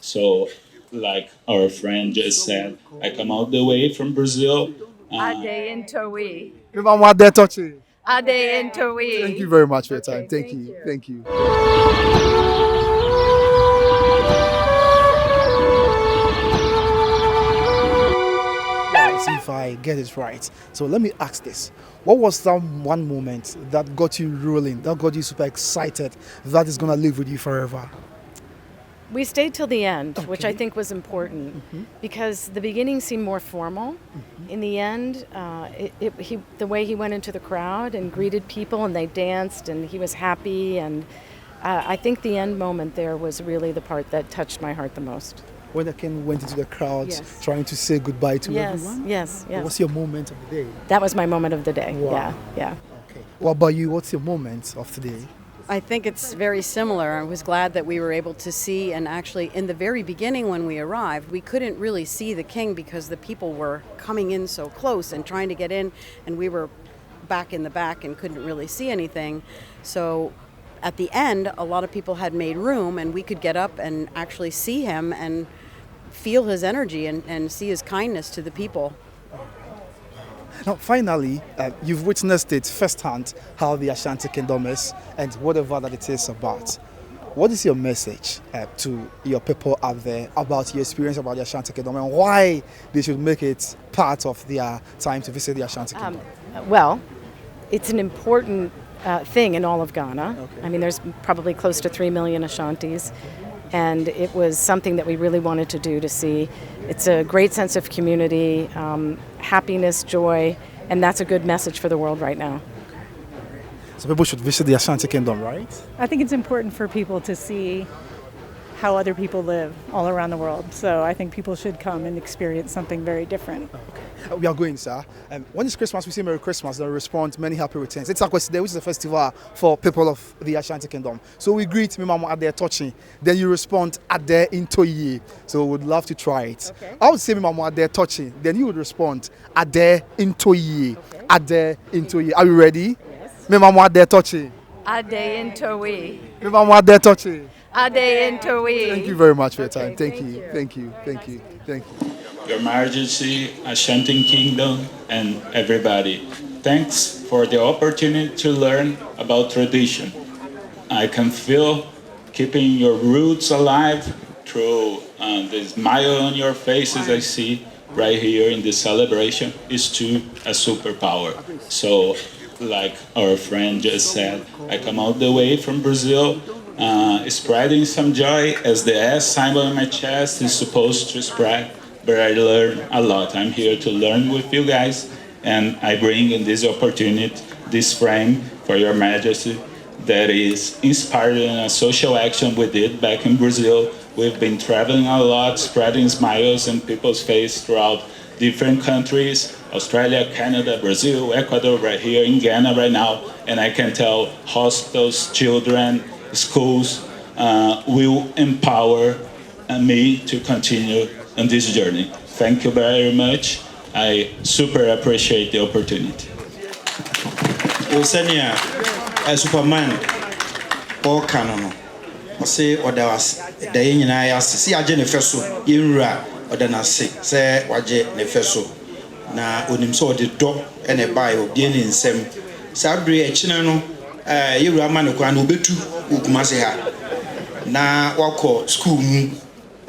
So, like our friend just said, I come all the way from Brazil. Ade into we. Mama Akwasidae touching. Ade into we. Thank you very much for your time. Okay, Thank thank you. you. Thank you. Let's see if I get it right. So let me ask this. What was that one moment that got you rolling, that got you super excited, that is going to live with you forever? We stayed till the end, which I Okay. think was important because the beginning seemed more formal. In the end, the way he went into the crowd and greeted people and they danced and he was happy. And I think the end moment there was really the part that touched my heart the most. When the king went into the crowd Yes. trying to say goodbye to Yes, everyone? yes, What was yes. your moment of the day? That was my moment of the day. Wow. Yeah, yeah. Okay. What about you? What's your moment of today? I think it's very similar. I was glad that we were able to see, and actually, in the very beginning when we arrived, we couldn't really see the king because the people were coming in so close and trying to get in, and we were back in the back and couldn't really see anything. So at the end, a lot of people had made room, and we could get up and actually see him and feel his energy and see his kindness to the people. Now, finally, you've witnessed it firsthand how the Ashanti Kingdom is and whatever that it is about. What is your message to your people out there about your experience about the Ashanti Kingdom and why they should make it part of their time to visit the Ashanti Kingdom? Well, it's an important thing in all of Ghana. Okay. I mean, there's probably close to 3 million Ashantis, and it was something that we really wanted to do to see. It's a great sense of community, happiness, joy, and that's a good message for the world right now. So people should visit the Ashanti Kingdom, right? I think it's important for people to see how other people live all around the world. So I think people should come and experience something very different. We are going, sir. When it's Christmas, we say Merry Christmas. They respond, many happy returns. It's Akwasidae, which is a festival for people of the Ashanti Kingdom. So we greet Mama Akwasidae touching. Then you respond Ade into ye. So we would love to try it. Okay. I would say Mama Akwasidae touching. Then you would respond Ade into ye. Okay. Ade into ye. Are you ready? Yes. Mama Akwasidae touching. Ade into we. Mama Akwasidae touching. Ade into we. Thank you very much for your time. Okay, Thank thank you. you. Thank you. Thank you. Thank you. Your Majesty, Ashanti Kingdom, and everybody. Thanks for the opportunity to learn about tradition. I can feel keeping your roots alive through the smile on your faces I see right here in this celebration is too a superpower. So, like our friend just said, I come all the way from Brazil, spreading some joy as the S symbol on my chest is supposed to spread. But I learn a lot. I'm here to learn with you guys, and I bring in this opportunity, this frame for your Majesty that is inspired in a social action we did back in Brazil. We've been traveling a lot, spreading smiles in people's face throughout different countries, Australia, Canada, Brazil, Ecuador, right here in Ghana right now, and I can tell hospitals, children, schools will empower me to continue on this journey. Thank you very much. I super appreciate the opportunity. Osania, Superman, or Canon. I say, or there was the Indian I see a Jenniferso, Inra, or then I say, Waje Nefeso. Na unim so the dog and a bio, being in some Sabri, a chinano, you Raman, who betu, Ukumasiha. Na wako school.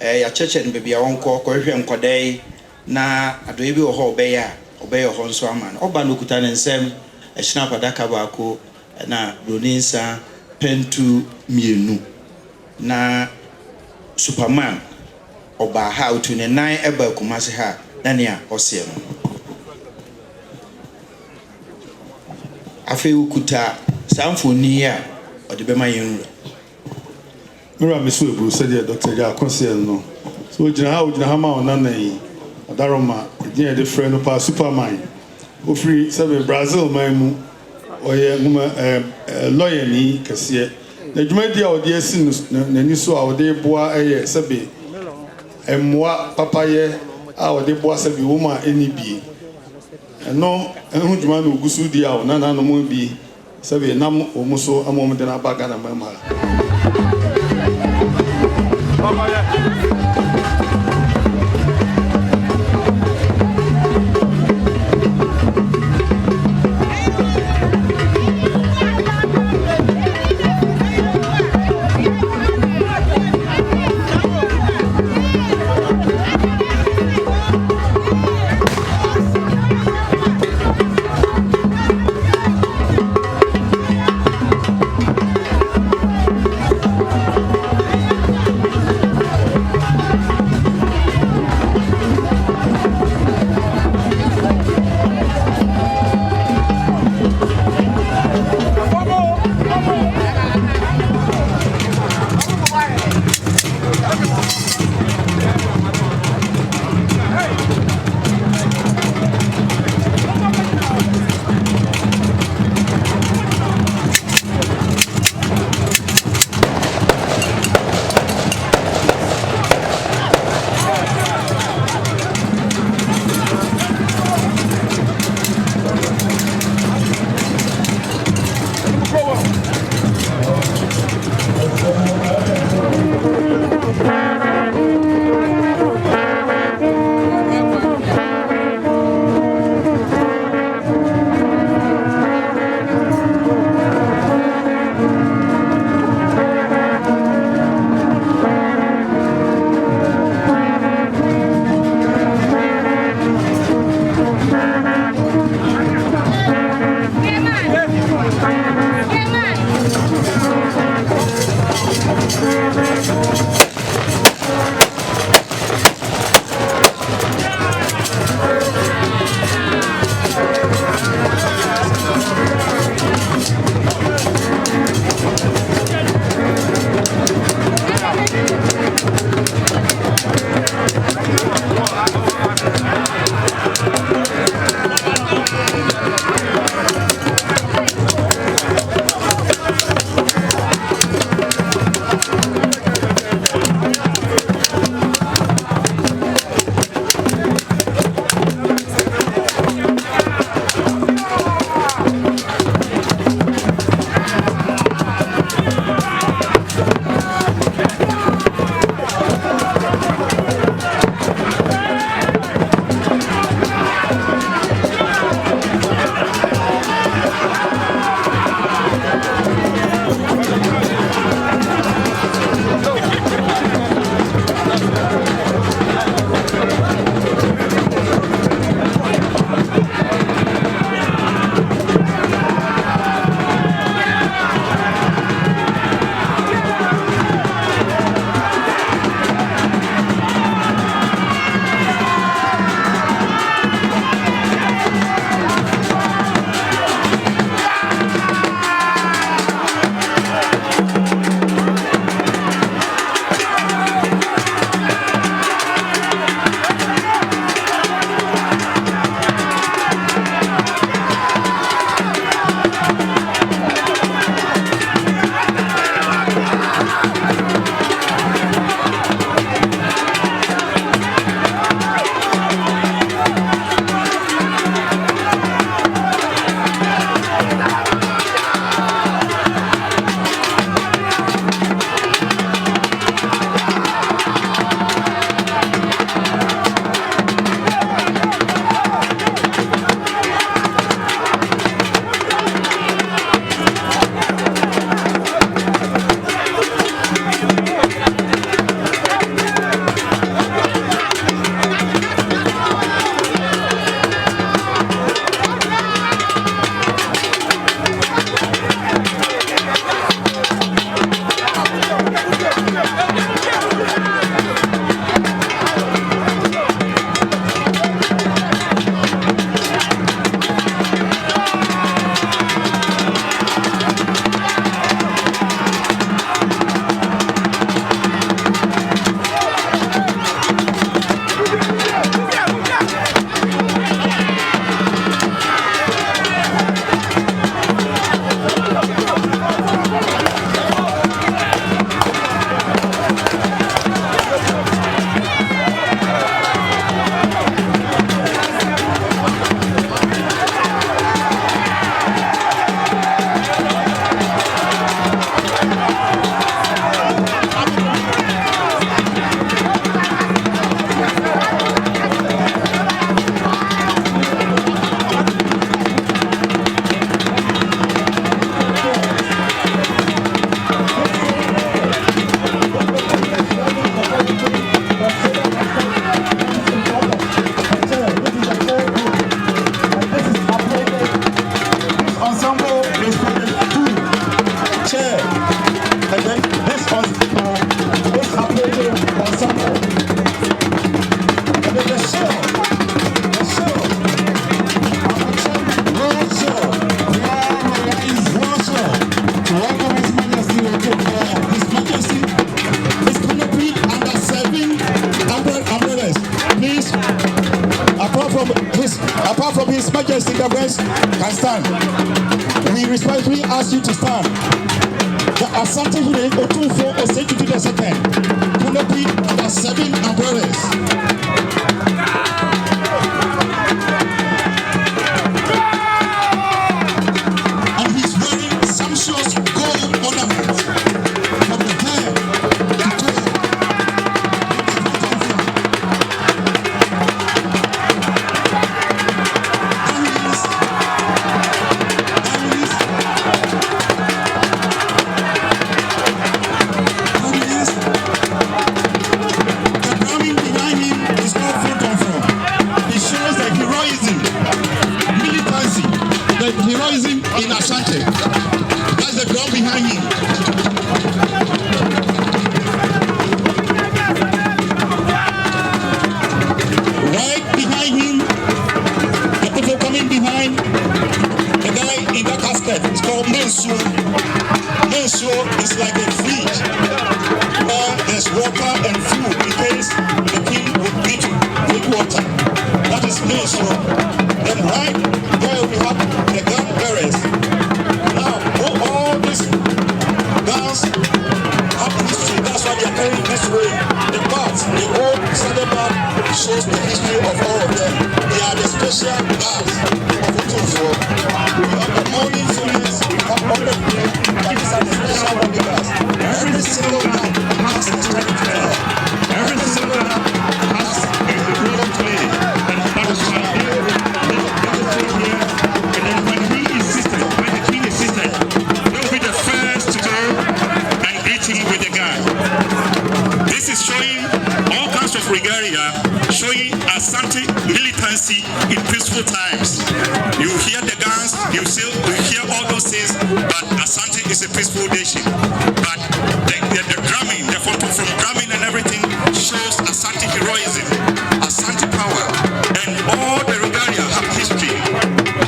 Ya church and baby a uncle, Korean Quade, na adobe or Hobeya, obey your horns man. Oba Lukutan and Sam, a snap at Dakabako, na Bruninsa, Pentu Mienu, na Superman, Oba how to the 9 Eba Kumasiha, Dania, Ocean. Afe Ukuta, Samfonia, or the Bema Yunra. Mira Misu said Dr. Concern no. So Jinahama on Nana Daroma, the friend of our Superman. Who free 7 Brazil, my or a lawyer ni Cassia. The Jumedia or dear sins, Naniso, our dear bois a sabi. And moi, Papaya, our dear bois sabi woman any be. And no, and who man who goes to the hour, Nana no more be. Sabi Nam or Muso, a moment in our back and a mamma. apart from His Majesty the West, can stand. We respectfully ask you to stand. The Ashanti Hune Otunfo Osejutu the second. Canopy the 7 umbrellas. And he's wearing sumptuous gold ornaments from the hair to toe. Heroism in Ashanti. That's the ground behind him. Right behind him, the people coming behind, the guy in the casket is called Nyansapo. Nyansapo is like a fridge where there's water and food in case the king would need to drink water. That is Nyansapo. Then right there we have the gun bearers. Now, all this guns have history. That's why they are carrying this way. The bats, the old southern bat shows the history of all of them. They are the special guards of Utunfo. We have the morning service, we have all the prayer, but these are the special bodyguards. Every single one has a story to tell. Every single one has a role to play. And that is why and then when he insisted, when the king insisted, they'll be the first to go and greet him with a gun. This is showing all kinds of regalia, showing Ashanti militancy in peaceful times. You hear the guns, you hear all those things, but Ashanti is a peaceful nation. But the drumming, the photo from drumming and everything shows Ashanti heroism, Ashanti power, and all the regalia have history.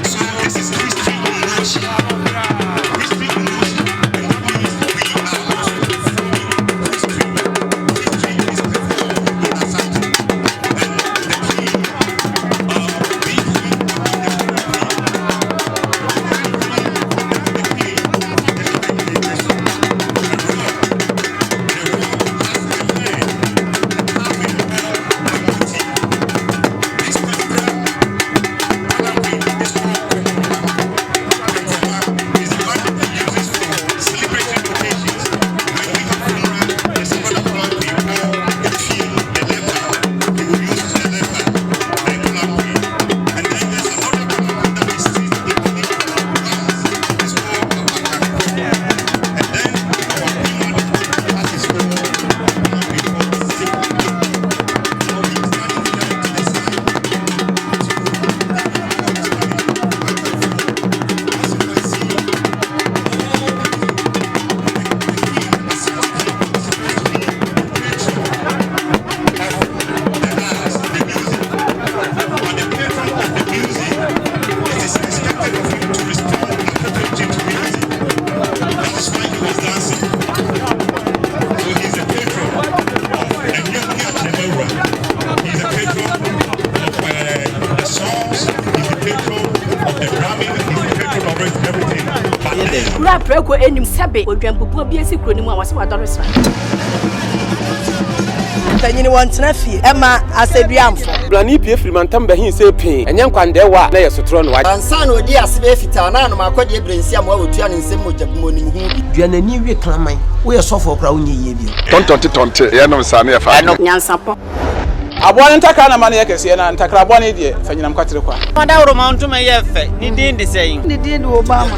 So this is history in motion. History in motion. And that means we are also performing history. History is performed in Ashanti. And the king being king, Preko enim sebe odwampopo bi esi kroni mu a wase wadore sra tanyini wantena fie ema aseduamfo blani pie frimantam behin se pin enye nkwande wa na yesotro no wa ansa na odi asebe fita na no akode ebrensi am wa wotua ne nsem mojabumonim hu bi duanani wie klaman wo ye sofo kra wonye yie bi tontonte ye no nsane ye fa Nyansapo abone ntakra na mane yekese na ntakra abone die fanyinam kwatere kwa wada woro mountuma ye fe ni din de sayin ni din Obama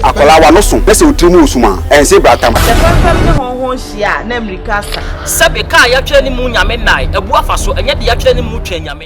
akola wa no so pese otimu osuma ense bratam se fanfam ne honhon hia na amerika sa sebe ka ya twani mu nyame nai ebu afa so enye de ya twani mu twa nyame